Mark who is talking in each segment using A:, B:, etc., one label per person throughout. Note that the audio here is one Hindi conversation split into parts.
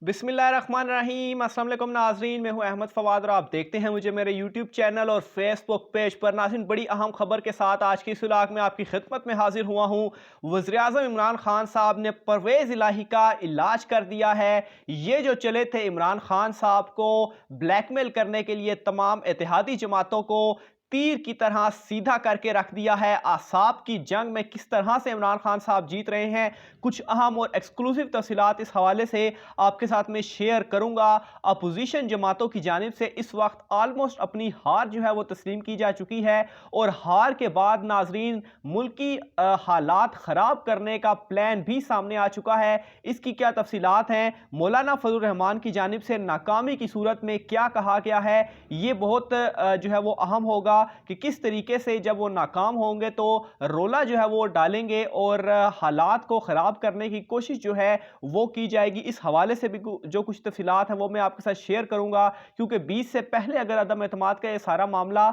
A: बिस्मिल्लाहिर्रहमानिर्रहीम। अस्सलाम वालेकुम नाजरीन, मैं हूं अहमद फवाद और आप देखते हैं मुझे मेरे यूट्यूब चैनल और फेसबुक पेज पर। नाज़रीन, बड़ी अहम खबर के साथ आज की सुलाग में आपकी खिदमत में हाजिर हुआ हूं। वज़ीर-ए-आज़म इमरान खान साहब ने परवेज़ इलाही का इलाज कर दिया है। ये जो चले थे इमरान खान साहब को ब्लैकमेल करने के लिए, तमाम इत्तेहादी जमातों को तीर की तरह सीधा करके रख दिया है। आसाब की जंग में किस तरह से इमरान खान साहब जीत रहे हैं, कुछ अहम और एक्सक्लूसिव तफसीलात इस हवाले से आपके साथ में शेयर करूंगा। अपोजिशन जमातों की जानिब से इस वक्त ऑलमोस्ट अपनी हार जो है वो तस्लीम की जा चुकी है और हार के बाद नाजरीन मुल्की हालात ख़राब करने का प्लान भी सामने आ चुका है। इसकी क्या तफसीलात हैं, मौलाना फजल रहमान की जानिब से नाकामी की सूरत में क्या कहा गया है, ये बहुत जो है वो अहम होगा कि किस तरीके से जब वो नाकाम होंगे तो रोला जो है वो डालेंगे और हालात को ख़राब करने की कोशिश जो है वो की जाएगी। इस हवाले से भी जो कुछ तफसीलात हैं वो मैं आपके साथ शेयर करूंगा, क्योंकि 20 से पहले अगर अदम एतमाद का ये सारा मामला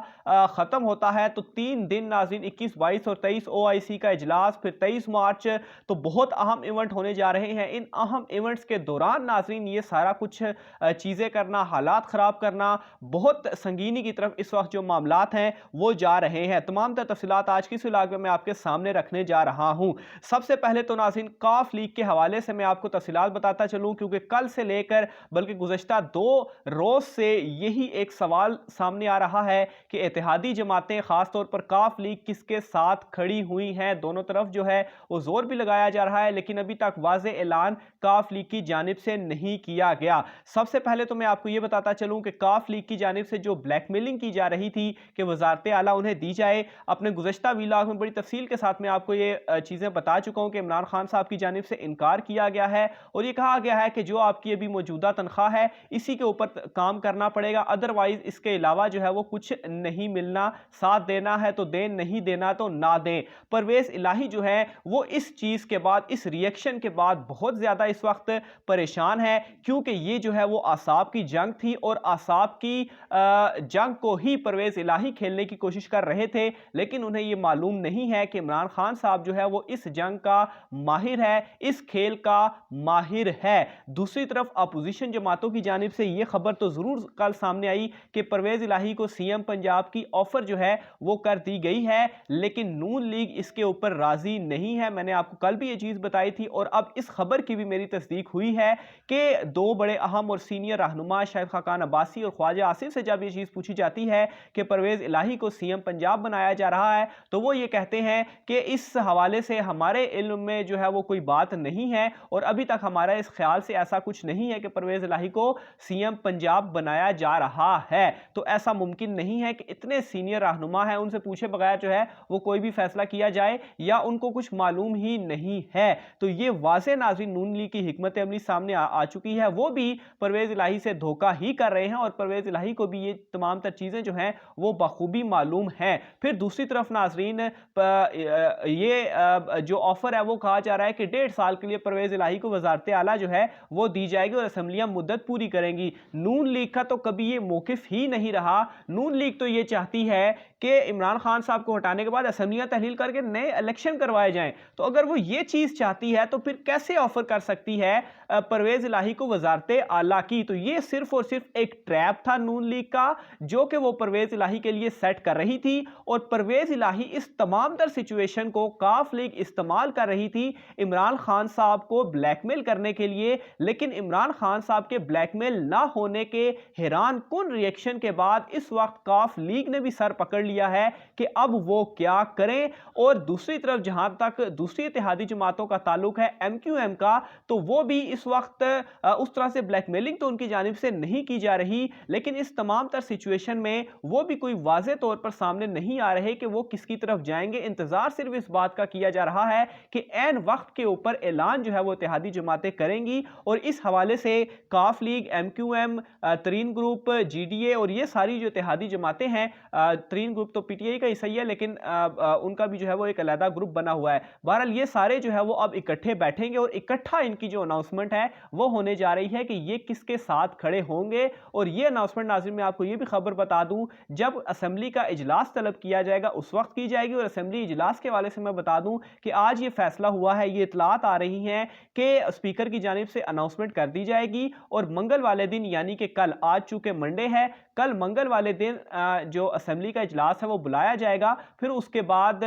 A: ख़त्म होता है तो 3 दिन नाज़रीन 21, 22 और 23 OIC का इजलास, फिर 23 मार्च, तो बहुत अहम इवेंट होने जा रहे हैं। इन अहम इवेंट्स के दौरान नाज़रीन ये सारा कुछ चीज़ें करना, हालात ख़राब करना, बहुत संगीनी की तरफ इस वक्त जो मामलात हैं वो जा रहे हैं। तमाम तर तफसीलात आज की इस व्लॉग में मैं आपके सामने रखने जा रहा हूं। सबसे पहले तो नाज़रीन काफ लीग के हवाले से मैं आपको तफसीलात बताता चलूं, क्योंकि कल से लेकर बल्कि गुज़श्ता 2 रोज से यही एक सवाल सामने आ रहा है कि इत्तेहादी जमातें खासतौर पर काफ लीग किसके साथ खड़ी हुई हैं। दोनों तरफ जो है वो जोर भी लगाया जा रहा है, लेकिन अभी तक वाज़े ऐलान काफ लीग की जानिब से नहीं किया गया। सबसे पहले तो मैं आपको ये बताता चलूं कि काफ लीग की जानिब से जो ब्लैकमेलिंग की जा रही थी कि वजारत आला उन्हें दी जाए, अपने गुज़श्ता व्लॉग में बड़ी तफसील के साथ मैं आपको ये चीज़ें बता चुका हूं कि इमरान खान साहब की जानिब से इनकार किया गया है और ये कहा गया है कि जो आपकी अभी मौजूदा तनख्वाह है इसी के ऊपर काम करना पड़ेगा, अदरवाइज इसके अलावा जो है वो कुछ नहीं मिलना। साथ देना है तो दें, नहीं देना तो ना दें। परवेज इलाही जो है वो इस चीज़ के बाद, इस रिएक्शन के बाद बहुत ज़्यादा इस वक्त परेशान है, क्योंकि ये जो है वो आसाब की जंग थी और आसाब की जंग को ही परवेज इलाही खेलने की कोशिश कर रहे थे, लेकिन उन्हें यह मालूम नहीं है कि इमरान खान साहब जो है वो इस जंग का माहिर है, इस खेल का माहिर है। दूसरी तरफ अपोजिशन जमातों की जानिब से यह खबर तो जरूर कल सामने आई कि परवेज इलाही को सीएम पंजाब की ऑफर जो है वो कर दी गई है, लेकिन नून लीग इसके ऊपर राजी नहीं है। मैंने आपको कल भी ये चीज बताई थी और अब इस खबर की भी मेरी तस्दीक हुई है कि 2 बड़े अहम और सीनियर रहनुमा शाहिद खाकान अब्बासी और ख्वाजा आसिफ से जब ये चीज पूछी जाती है कि परवेज इलाही को सीएम पंजाब बनाया जा रहा है, तो वो ये कहते हैं कि इस हवाले से हमारे इल्म में जो है वो कोई बात नहीं है और अभी तक हमारा इस ख्याल से ऐसा कुछ नहीं है कि परवेज इलाही को सीएम पंजाब बनाया जा रहा है। तो ऐसा मुमकिन नहीं है कि इतने सीनियर रहनुमा हैं, उनसे पूछे बगैर जो है वो कोई भी फैसला किया जाए या उनको कुछ मालूम ही नहीं है। तो ये वाज़े नाज़रीन नून लीग की हिकमत अमली सामने आ चुकी है। वो भी परवेज इलाही से धोखा ही कर रहे हैं और परवेज इलाही को भी ये तमाम तर चीजें जो हैं वो बखूबी मालूम है। फिर दूसरी तरफ नाजरीन ये जो ऑफर है वो कहा जा रहा है कि 1.5 साल के लिए परवेज इलाही को वजारत आला जो है वो दी जाएगी और असम्बलियां मुद्दत पूरी करेंगी। नून लीग का तो कभी ये मौकिफ ही नहीं रहा। नून लीग तो ये चाहती है कि इमरान खान साहब को हटाने के बाद असम्बलियां तहलील करके नए इलेक्शन करवाए जाएं। तो अगर वो ये चीज चाहती है तो फिर कैसे ऑफर कर सकती है परवेज इलाही को वजारत आला की? तो ये सिर्फ और सिर्फ एक ट्रैप था नून लीग का जो कि वो परवेज इलाही के लिए सेट कर रही थी और परवेज इलाही इस तमाम तर सिचुएशन को काफ लीग इस्तेमाल कर रही थी इमरान खान साहब को ब्लैकमेल करने के लिए। लेकिन इमरान खान साहब के ब्लैकमेल ना होने के हैरान कुन रिएक्शन के बाद इस वक्त काफ लीग ने भी सर पकड़ लिया है कि अब वो क्या करें। और दूसरी तरफ जहां तक दूसरी इत्तेहादी जमातों का ताल्लुक है MQM का, तो वो भी इस वक्त उस तरह से ब्लैकमेलिंग तो उनकी जानिब से नहीं की जा रही, लेकिन इस तमाम तर सिचुएशन में वो भी कोई वाज़े तौर पर सामने नहीं आ रहे कि वो किसकी तरफ जाएंगे। इंतजार सिर्फ इस बात का किया जा रहा है कि ऐन वक्त के ऊपर ऐलान जो है वो इत्तेहादी जमातें करेंगी और इस हवाले से काफ लीग, MQM, तरीन ग्रुप, GDA और ये सारी जो इत्तेहादी जमातें हैं, तरीन ग्रुप तो पीटीआई का ही सही है, लेकिन उनका भी जो है वो एक अलग ग्रुप बना हुआ है। बहरहाल ये सारे जो है वो अब इकट्ठे बैठेंगे और इकट्ठा इनकी जो अनाउंसमेंट है वो होने जा रही है कि ये किसके साथ खड़े होंगे। और ये अनाउंसमेंट नाज़रीन मैं आपको ये भी खबर बता दूं, जब असेंबली का इजलास तलब किया जाएगा उस वक्त की जाएगी। और असेंबली इजलास के हवाले से मैं बता दूं कि आज ये फैसला हुआ है, ये इतलात आ रही हैं कि स्पीकर की जानिब से अनाउंसमेंट कर दी जाएगी और मंगल वाले दिन यानी कि कल, आज चूंकि मंडे है, कल मंगल वाले दिन जो असेंबली का इजलास है वो बुलाया जाएगा। फिर उसके बाद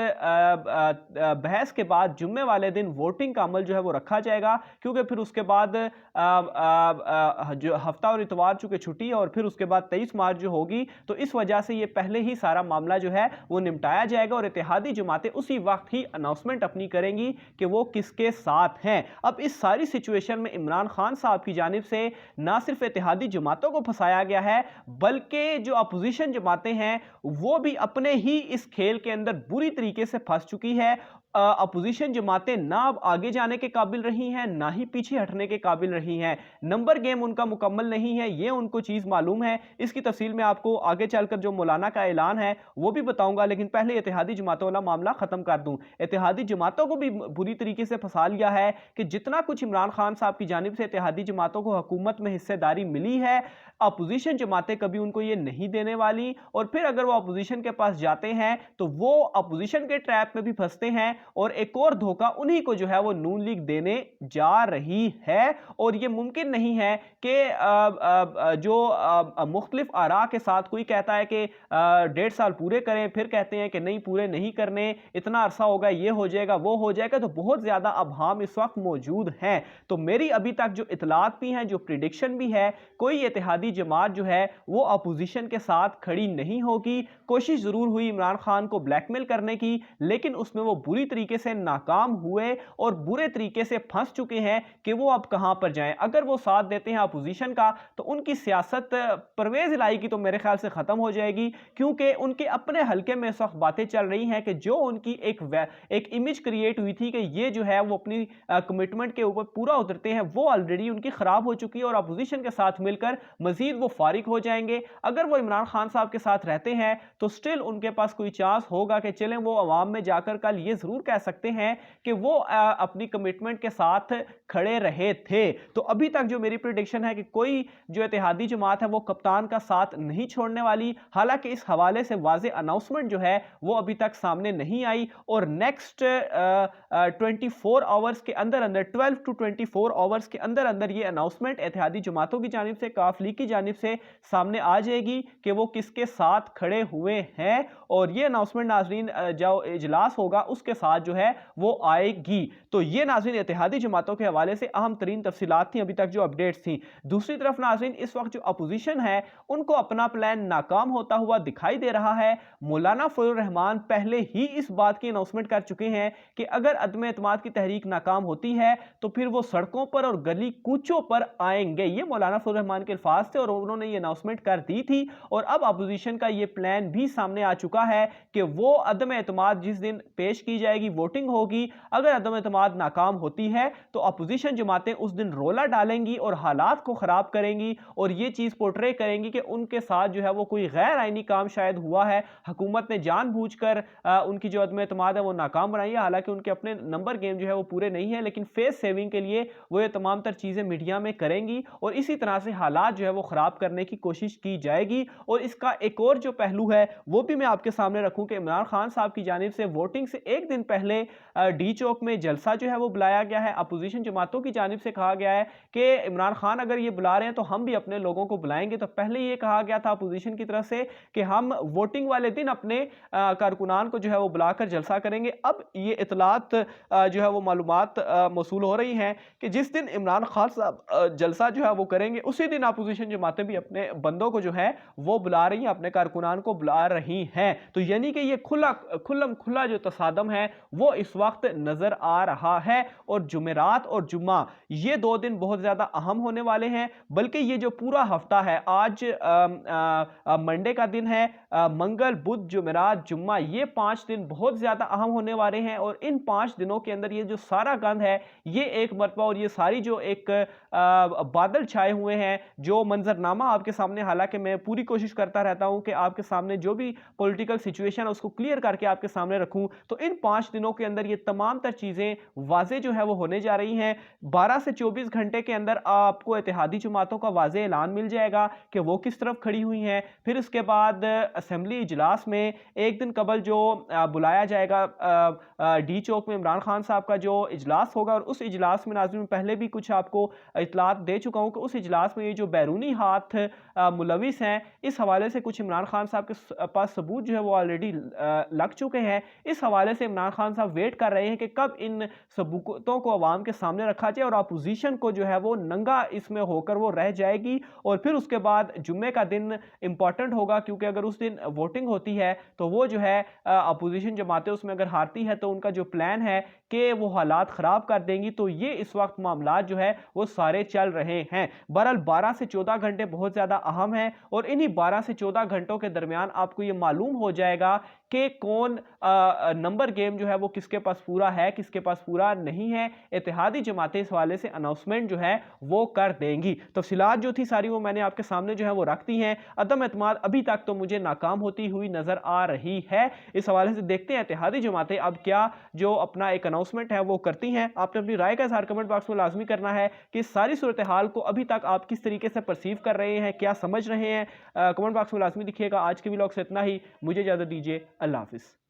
A: बहस के बाद जुम्मे वाले दिन वोटिंग का अमल जो है वो रखा जाएगा, क्योंकि फिर उसके बाद जो हफ्ता और इतवार चूंकि छुट्टी है और फिर उसके बाद 23 मार्च जो होगी, तो इस वजह से ये पहले ही सारा मामला जो है वो निपटाया जाएगा और इत्तेहादी जमातें उसी वक्त ही अनाउंसमेंट अपनी करेंगी कि वो किसके साथ हैं। अब इस सारी सिचुएशन में इमरान खान साहब की जानिब से ना सिर्फ इत्तेहादी जमातों को फंसाया गया है, बल्कि जो अपोजिशन जमातें हैं वो भी अपने ही इस खेल के अंदर बुरी तरीके से फंस चुकी है। अपोजिशन जमातें ना अब आगे जाने के काबिल रही हैं, ना ही पीछे हटने के काबिल रही हैं। नंबर गेम उनका मुकम्मल नहीं है, ये उनको चीज़ मालूम है। इसकी तफसील में आपको आगे चलकर जो मौलाना का ऐलान है वो भी बताऊंगा, लेकिन पहले इत्तेहादी जमातों वाला मामला ख़त्म कर दूं। इत्तेहादी जमातों को भी बुरी तरीके से फंसा लिया है कि जितना कुछ इमरान खान साहब की जानिब से इत्तेहादी जमातों को हुकूमत में हिस्सेदारी मिली है, अपोजिशन जमातें कभी उनको ये नहीं देने वाली। और फिर अगर वो अपोजिशन के पास जाते हैं तो वो अपोजिशन के ट्रैप में भी फंसते हैं और एक और धोखा उन्हीं को जो है वो नून लीग देने जा रही है। और ये मुमकिन नहीं है कि जो मुख्तलिफ आरा के साथ कोई कहता है कि 1.5 साल पूरे करें, फिर कहते हैं कि नहीं पूरे नहीं करने, इतना अरसा होगा, ये हो जाएगा वो हो जाएगा। तो बहुत ज्यादा अबहाम इस वक्त मौजूद हैं। तो मेरी अभी तक जो इतलात भी हैं, जो प्रिडिक्शन भी है, कोई इत्तेहादी जमात जो है वो अपोजिशन के साथ खड़ी नहीं होगी। कोशिश जरूर हुई इमरान खान को ब्लैकमेल करने की, लेकिन उसमें वो बुरी तरीके से नाकाम हुए और बुरे तरीके से फंस चुके हैं कि वो अब कहां पर जाएं। अगर वो साथ देते हैं अपोजिशन का तो उनकी सियासत परवेज इलाही की तो मेरे ख्याल से खत्म हो जाएगी, क्योंकि उनके अपने हल्के में इस वक्त बातें चल रही हैं कि जो उनकी एक इमेज क्रिएट हुई थी कि ये जो है वो अपनी कमिटमेंट के ऊपर पूरा उतरते हैं, वो ऑलरेडी उनकी खराब हो चुकी है और अपोजिशन के साथ मिलकर मजीद वो फारिग हो जाएंगे। अगर वो इमरान खान साहब के साथ रहते हैं तो स्टिल उनके पास कोई चांस होगा कि चलें वो अवाम में जाकर कल ये जरूर कह सकते हैं कि वो अपनी कमिटमेंट के साथ खड़े रहे थे। तो अभी तक जो मेरी प्रेडिक्शन है कि कोई जो इत्तेहादी जमात है वो कप्तान का साथ नहीं छोड़ने वाली। हालांकि इस हवाले से वाज़े अनाउंसमेंट जो है वो अभी तक सामने नहीं आई और नेक्स्ट 24 आवर्स के अंदर अंदर 12 to 24 आवर्स के अंदर अंदर ये अनाउंसमेंट इत्तेहादी जमातों की जानिब से, काफ लीग की जानिब से सामने आ जाएगी कि वो किसके साथ खड़े हुए हैं। और ये अनाउंसमेंट नाजरीन जो इजलास होगा उसके साथ जो है वो आएगी। तो ये नाजरीन इत्तेहादी जमातों के हवाले से अहम तरीन तफसीलात थी अभी तक जो अपडेट्स थी। दूसरी तरफ नाजरीन इस वक्त जो अपोजिशन है उनको अपना प्लान नाकाम होता हुआ दिखाई दे रहा है। मौलाना फजल रहमान पहले ही इस बात की अनाउंसमेंट कर चुके हैं कि अगर अदम एतमाद की तहरीक नाकाम होती है तो फिर वो सड़कों पर और गली कूचों पर आएंगे। ये मौलाना फजल रहमान के अल्फाज थे और उन्होंने ये अनाउंसमेंट कर दी थी। और अब अपोजिशन का ये प्लान भी सामने आ चुका है कि वो अदम एतमाद जिस दिन पेश की जाएगी, वोटिंग होगी, अगर अदम एतमाद नाकाम होती है तो अपोजिशन जमातें उस दिन रोला डालेंगी और हालात को खराब करेंगी और ये चीज पोर्ट्रे करेंगी कि उनके साथ जो है वो कोई गैर आईनी काम शायद हुआ है, हुकूमत ने जानबूझकर उनकी जो अदम एतमाद है वो नाकाम बनाई है। हालांकि उनके अपने नंबर गेम जो है वो पूरे नहीं है, लेकिन फेस सेविंग के लिए वो ये तमाम तर चीजें मीडिया में करेंगी और इसी तरह से हालात जो है वो खराब करने की कोशिश की जाएगी। और इसका एक और जो पहलू है वो भी मैं आपके सामने रखूं कि इमरान खान साहब की जानिब से वोटिंग से एक दिन पहले डी चौक में जलसा जो है वो बुलाया गया है। अपोजिशन जमातों की जानिब से कहा गया है कि इमरान खान अगर ये बुला रहे हैं तो हम भी अपने लोगों को बुलाएंगे। तो पहले ये कहा गया था अपोजिशन की तरफ से कि हम वोटिंग वाले दिन अपने कारकुनान को जो है वो बुलाकर जलसा करेंगे। अब ये इतलात जो है वो मालूमात मौसूल हो रही हैं कि जिस दिन इमरान खान साहब जलसा जो है वो करेंगे उसी दिन अपोजिशन जमातें भी अपने बंदों को जो है वो बुला रही हैं, अपने कारकुनान को बुला रही हैं। तो यानी कि ये खुला जो तसादम है वो इस वक्त नजर आ रहा है। और जुमेरात और जुम्मा ये 2 दिन बहुत ज्यादा अहम होने वाले हैं, बल्कि ये जो पूरा हफ्ता है, आज मंडे का दिन है, मंगल बुध जुमेरात जुम्मा, ये 5 दिन बहुत ज्यादा अहम होने वाले हैं। और इन 5 दिनों के अंदर ये जो सारा गंद है ये एक मरतबा, और ये सारी जो एक बादल छाए हुए हैं, जो मंजरनामा आपके सामने, हालांकि मैं पूरी कोशिश करता रहता हूं कि आपके सामने जो भी पॉलिटिकल सिचुएशन है उसको क्लियर करके आपके सामने रखूं, तो इन 5 दिनों के अंदर ये तमाम तर चीजें वाजे जो है वो होने जा रही हैं। 12 से 24 घंटे के अंदर आपको इत्तेहादी जमातों का वाजे ऐलान मिल जाएगा कि वो किस तरफ खड़ी हुई हैं। फिर उसके बाद असेंबली इजलास में एक दिन कबल जो बुलाया जाएगा डी चौक में इमरान खान साहब का जो इजलास होगा, और उस इजलास में नाज़रीन पहले भी कुछ आपको इतलात दे चुका हूं कि उस इजलास में ये जो बैरूनी हाथ मुलविस हैं, इस हवाले से कुछ इमरान खान साहब के पास सबूत जो है वो ऑलरेडी लग चुके हैं। इस हवाले से इमरान खान साहब वेट कर रहे हैं कि कब इन सबूतों को अवाम के सामने रखा जाए और अपोजिशन को जो है वो नंगा इसमें होकर वो रह जाएगी। और फिर उसके बाद जुम्मे का दिन इंपॉर्टेंट होगा, क्योंकि अगर उस दिन वोटिंग होती है तो वो जो है अपोजिशन जमातें उसमें अगर हारती है तो उनका जो प्लान है कि वो हालात खराब कर देंगी। तो ये इस वक्त मामला जो है वो सारे चल रहे हैं। बहरहाल 12 से 14 घंटे बहुत ज्यादा अहम है, और इन्हीं 12 से 14 घंटों के दरमियान आपको ये मालूम हो जाएगा कि कौन नंबर गेम जो है वो किसके पास पूरा है, किसके पास पूरा नहीं है। इत्तेहादी जमातें इस हवाले से अनाउंसमेंट जो है वो कर देंगी। तफसीलात जो थी सारी वो मैंने आपके सामने जो है वो रख दी हैं। अदम एतमाद अभी तक तो मुझे नाकाम होती हुई नजर आ रही है। इस हवाले से देखते हैं इत्तेहादी जमातें अब क्या जो अपना एक अनाउंसमेंट है वो करती हैं। आपने अपनी राय का इजहार कमेंट बॉक्स में लाजमी करना है कि इस सारी सूरत हाल को अभी तक आप किस तरीके से परसीव कर रहे हैं, क्या समझ रहे हैं, कमेंट बॉक्स में लाजमी दिखिएगा। आज के व्लॉग से इतना ही, मुझे इजाजत दीजिए। अल्लाह हाफिज़।